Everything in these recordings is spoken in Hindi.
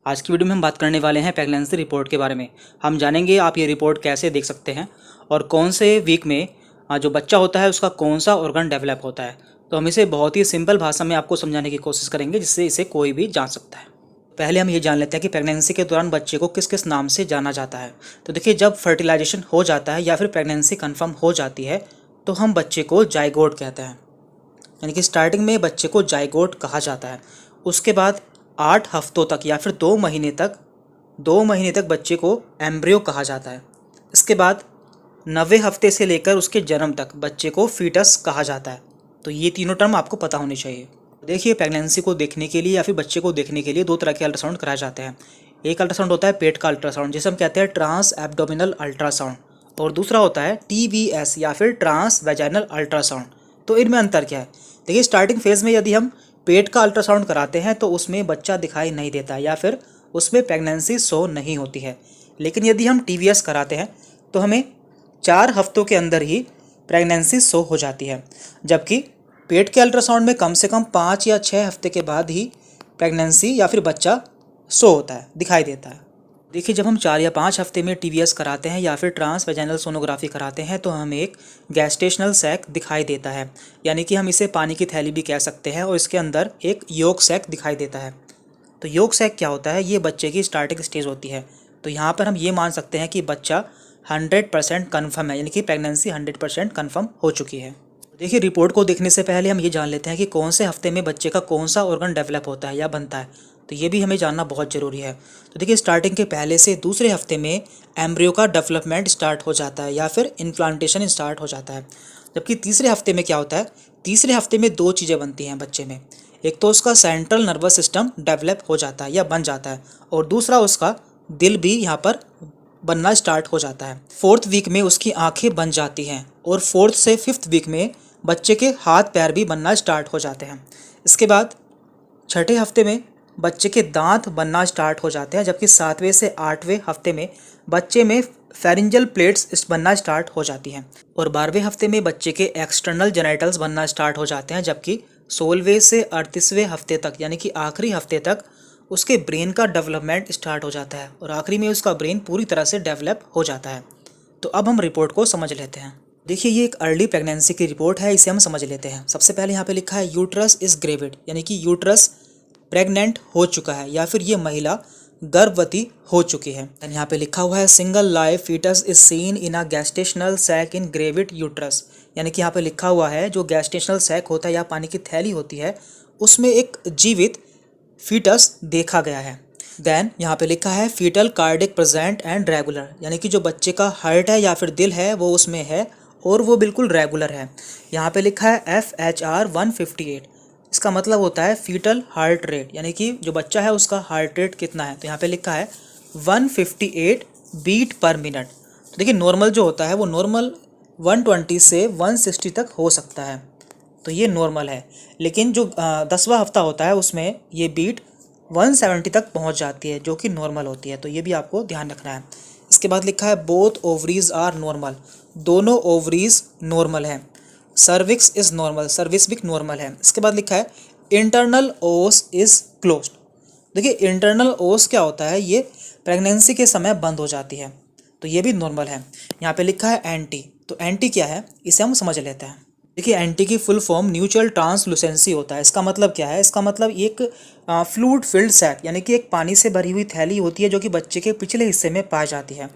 आज की वीडियो में हम बात करने वाले हैं प्रेगनेंसी रिपोर्ट के बारे में। हम जानेंगे आप ये रिपोर्ट कैसे देख सकते हैं और कौन से वीक में जो बच्चा होता है उसका कौन सा ऑर्गन डेवलप होता है। तो हम इसे बहुत ही सिंपल भाषा में आपको समझाने की कोशिश करेंगे जिससे इसे कोई भी जान सकता है। पहले हम ये जान लेते हैं कि प्रेगनेंसी के दौरान बच्चे को किस किस नाम से जाना जाता है। तो देखिए, जब फर्टिलाइजेशन हो जाता है या फिर प्रेगनेंसी कन्फर्म हो जाती है तो हम बच्चे को जाइगोट कहते हैं, यानी कि स्टार्टिंग में बच्चे को जाइगोट कहा जाता है। उसके बाद 8 हफ्तों तक या फिर 2 महीने तक बच्चे को एम्ब्रियो कहा जाता है। इसके बाद 90 हफ्ते से लेकर उसके जन्म तक बच्चे को फीटस कहा जाता है। तो ये तीनों टर्म आपको पता होने चाहिए। देखिए, प्रेगनेंसी को देखने के लिए या फिर बच्चे को देखने के लिए 2 तरह के अल्ट्रासाउंड कराए जाते हैं। एक अल्ट्रासाउंड होता है पेट का अल्ट्रासाउंड, जिसे हम कहते हैं ट्रांस एब्डोमिनल अल्ट्रासाउंड, और दूसरा होता है TVS या फिर ट्रांस वेजाइनल अल्ट्रासाउंड। तो इनमें अंतर क्या है? देखिए, स्टार्टिंग फेज़ में यदि हम पेट का अल्ट्रासाउंड कराते हैं तो उसमें बच्चा दिखाई नहीं देता या फिर उसमें प्रेगनेंसी शो नहीं होती है। लेकिन यदि हम TVS कराते हैं तो हमें 4 हफ्तों के अंदर ही प्रेगनेंसी शो हो जाती है, जबकि पेट के अल्ट्रासाउंड में कम से कम 5 या 6 हफ्ते के बाद ही प्रेगनेंसी या फिर बच्चा शो होता है, दिखाई देता है। देखिए, जब हम 4 या 5 हफ्ते में TVS कराते हैं या फिर ट्रांस वेजाइनल सोनोग्राफी कराते हैं तो हमें एक गैस्टेशनल सैक दिखाई देता है, यानी कि हम इसे पानी की थैली भी कह सकते हैं, और इसके अंदर एक योक सैक दिखाई देता है। तो योक सैक क्या होता है? ये बच्चे की स्टार्टिंग स्टेज होती है। तो यहाँ पर हम ये मान सकते हैं कि बच्चा 100% कन्फर्म है, यानी कि प्रेगनेंसी 100% कन्फर्म हो चुकी है। देखिए, रिपोर्ट को देखने से पहले हम ये जान लेते हैं कि कौन से हफ्ते में बच्चे का कौन सा ऑर्गन डेवलप होता है या बनता है। तो ये भी हमें जानना बहुत ज़रूरी है। तो देखिए, स्टार्टिंग के पहले से दूसरे हफ्ते में एम्ब्रियो का डेवलपमेंट स्टार्ट हो जाता है या फिर इम्प्लांटेशन स्टार्ट हो जाता है। जबकि तीसरे हफ्ते में क्या होता है? तीसरे हफ्ते में 2 चीज़ें बनती हैं बच्चे में। एक तो उसका सेंट्रल नर्वस सिस्टम डेवलप हो जाता है या बन जाता है, और दूसरा उसका दिल भी यहाँ पर बनना स्टार्ट हो जाता है। 4th वीक में उसकी आँखें बन जाती हैं, और 4th से 5th वीक में बच्चे के हाथ पैर भी बनना स्टार्ट हो जाते हैं। इसके बाद 6ठे हफ्ते में बच्चे के दांत बनना स्टार्ट हो जाते हैं, जबकि 7वें से 8वें हफ्ते में बच्चे में फेरिंजल प्लेट्स बनना स्टार्ट हो जाती हैं, और 12वें हफ्ते में बच्चे के एक्सटर्नल जेनिटल्स बनना स्टार्ट हो जाते हैं, जबकि 16वें से 38वें हफ्ते तक, यानी कि आखिरी हफ्ते तक, उसके ब्रेन का डेवलपमेंट स्टार्ट हो जाता है, और आखिरी में उसका ब्रेन पूरी तरह से डेवलप हो जाता है। तो अब हम रिपोर्ट को समझ लेते हैं। देखिए, ये एक अर्ली प्रेगनेंसी की रिपोर्ट है, इसे हम समझ लेते हैं। सबसे पहले यहाँ पे लिखा है यूट्रस इज ग्रेविड, यानी कि यूट्रस प्रेग्नेंट हो चुका है या फिर ये महिला गर्भवती हो चुकी है। यहाँ पे लिखा हुआ है single live foetus is seen in a gestational sac in gravid uterus, यानी कि यहाँ पे लिखा हुआ है जो गैस्टेशनल सैक होता है या पानी की थैली होती है उसमें एक जीवित फीटस देखा गया है। देन यहाँ पे लिखा है foetal cardiac present and regular, यानी कि जो बच्चे का हार्ट है या फिर दिल है वो उसमें है और वो बिल्कुल रेगुलर है। यहाँ पे लिखा है FHR 158, इसका मतलब होता है फीटल हार्ट रेट, यानी कि जो बच्चा है उसका हार्ट रेट कितना है। तो यहाँ पे लिखा है 158 बीट पर मिनट। तो देखिए, नॉर्मल जो होता है वो नॉर्मल 120 से 160 तक हो सकता है, तो ये नॉर्मल है। लेकिन जो 10वां हफ्ता होता है उसमें ये बीट 170 तक पहुंच जाती है, जो कि नॉर्मल होती है। तो ये भी आपको ध्यान रखना है। इसके बाद लिखा है बोथ ओवरीज आर नॉर्मल, दोनों ओवरीज नॉर्मल हैं। सर्विक्स इज नॉर्मल, सर्विस भी नॉर्मल है। इसके बाद लिखा है इंटरनल ओस इज क्लोज्ड। देखिए, इंटरनल ओस क्या होता है? ये प्रेगनेंसी के समय बंद हो जाती है, तो ये भी नॉर्मल है। यहाँ पे लिखा है एंटी, तो एंटी क्या है इसे हम समझ लेते हैं। देखिए, एंटी की फुल फॉर्म म्यूचुअल ट्रांसलूसेंसी होता है। इसका मतलब क्या है? इसका मतलब एक फ्लूइड फिल्ड सैक, यानी कि एक पानी से भरी हुई थैली होती है जो कि बच्चे के पिछले हिस्से में पाई जाती है,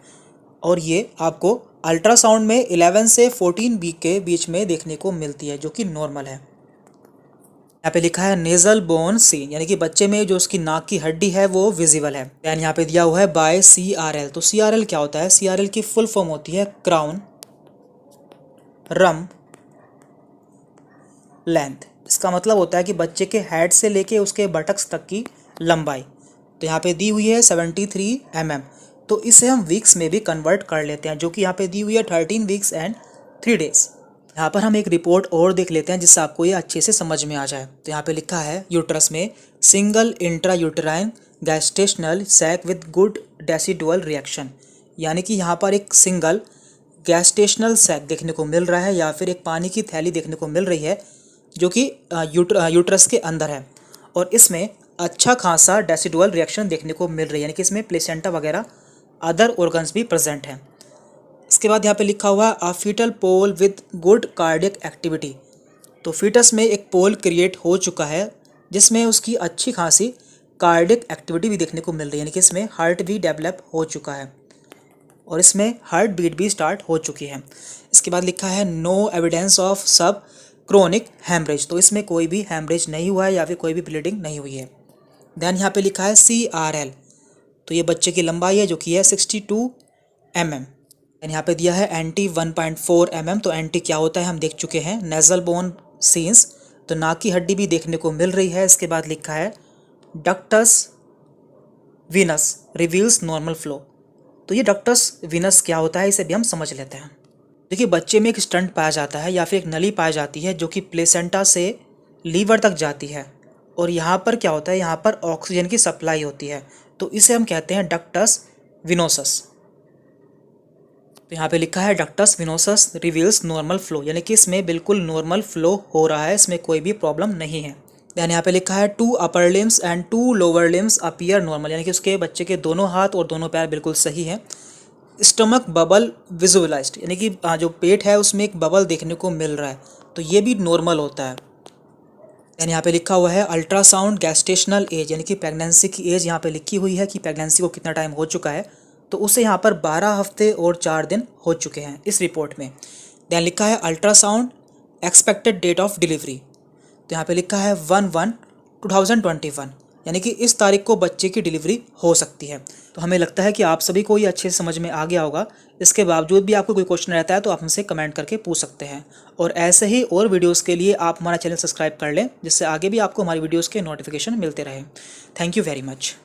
और ये आपको अल्ट्रासाउंड में 11 से 14 वीक के बीच में देखने को मिलती है, जो कि नॉर्मल है। यहाँ पे लिखा है नेजल बोन सीन, यानी कि बच्चे में जो उसकी नाक की हड्डी है वो विजिबल है। दैन यहाँ पे दिया हुआ है बाय CRL। तो CRL क्या होता है? CRL की फुल फॉर्म होती है क्राउन रम लेंथ। इसका मतलब होता है कि बच्चे के हेड से लेके उसके बटक्स तक की लंबाई। तो यहाँ पे दी हुई है 73 mm, तो इसे हम वीक्स में भी कन्वर्ट कर लेते हैं, जो कि यहाँ पे दी हुई है 13 वीक्स एंड 3 डेज। यहाँ पर हम एक रिपोर्ट और देख लेते हैं जिससे आपको ये अच्छे से समझ में आ जाए। तो यहाँ पे लिखा है यूट्रस में single intrauterine gestational sac with good decidual reaction, यानी कि यहाँ पर एक सिंगल गैस्टेशनल सैक देखने को मिल रहा है या फिर एक पानी की थैली देखने को मिल रही है जो कि यूट्रस के अंदर है, और इसमें अच्छा खासा डेसिडुअल रिएक्शन देखने को मिल रही है, यानी कि इसमें प्लेसेंटा वगैरह अदर ऑर्गन्स भी प्रेजेंट हैं। इसके बाद यहाँ पे लिखा हुआ है a foetal pole with good cardiac activity. तो फीटस में एक पोल क्रिएट हो चुका है जिसमें उसकी अच्छी खासी कार्डियक एक्टिविटी भी देखने को मिल रही है, यानी कि इसमें हार्ट भी डेवलप हो चुका है और इसमें हार्ट बीट भी स्टार्ट हो चुकी है। इसके बाद लिखा है नो एविडेंस ऑफ सब क्रोनिक हैमरेज। तो इसमें कोई भी हैमरेज नहीं हुआ है या फिर कोई भी ब्लीडिंग नहीं हुई है। देन यहाँ पे लिखा है CRL। तो ये बच्चे की लंबाई है जो कि है 62 mm। एंड यहाँ पे दिया है एंटी 1.4 mm। तो एंटी क्या होता है हम देख चुके हैं, नेजल बोन सीन्स, तो नाक की हड्डी भी देखने को मिल रही है। इसके बाद लिखा है ductus Venus reveals normal flow. तो ये डक्टस वीनस क्या होता है इसे भी हम समझ लेते हैं। देखिए बच्चे में एक स्टंट पाया जाता है या फिर एक नली पाई जाती है जो कि प्लेसेंटा से लीवर तक जाती है और यहाँ पर क्या होता है, यहाँ पर ऑक्सीजन की सप्लाई होती है, तो इसे हम कहते हैं डक्टस विनोसस। तो यहाँ पे लिखा है ductus venosus reveals normal flow, यानी कि इसमें बिल्कुल नॉर्मल फ्लो हो रहा है, इसमें कोई भी प्रॉब्लम नहीं है। दैन यहाँ पे लिखा है 2 upper limbs and 2 lower limbs appear normal, यानी कि उसके बच्चे के दोनों हाथ और दोनों पैर बिल्कुल सही है। स्टमक बबल विजुअलाइज्ड, यानी कि जो पेट है उसमें एक बबल देखने को मिल रहा है, तो ये भी नॉर्मल होता है। दैन यहाँ पे लिखा हुआ है अल्ट्रासाउंड गैस्टेशनल एज, यानी कि प्रेगनेंसी की एज यहाँ पे लिखी हुई है कि प्रेगनेंसी को कितना टाइम हो चुका है, तो उसे यहाँ पर 12 हफ्ते और 4 दिन हो चुके हैं इस रिपोर्ट में। दैन लिखा है ultrasound expected date of delivery. तो यहाँ पे लिखा है 1/1/2021, यानी कि इस तारीख को बच्चे की डिलीवरी हो सकती है। तो हमें लगता है कि आप सभी को ये अच्छे से समझ में आ गया होगा। इसके बावजूद भी आपको कोई क्वेश्चन रहता है तो आप हमसे कमेंट करके पूछ सकते हैं, और ऐसे ही और वीडियोस के लिए आप हमारा चैनल सब्सक्राइब कर लें जिससे आगे भी आपको हमारी वीडियोस के नोटिफिकेशन मिलते रहें। Thank you very much.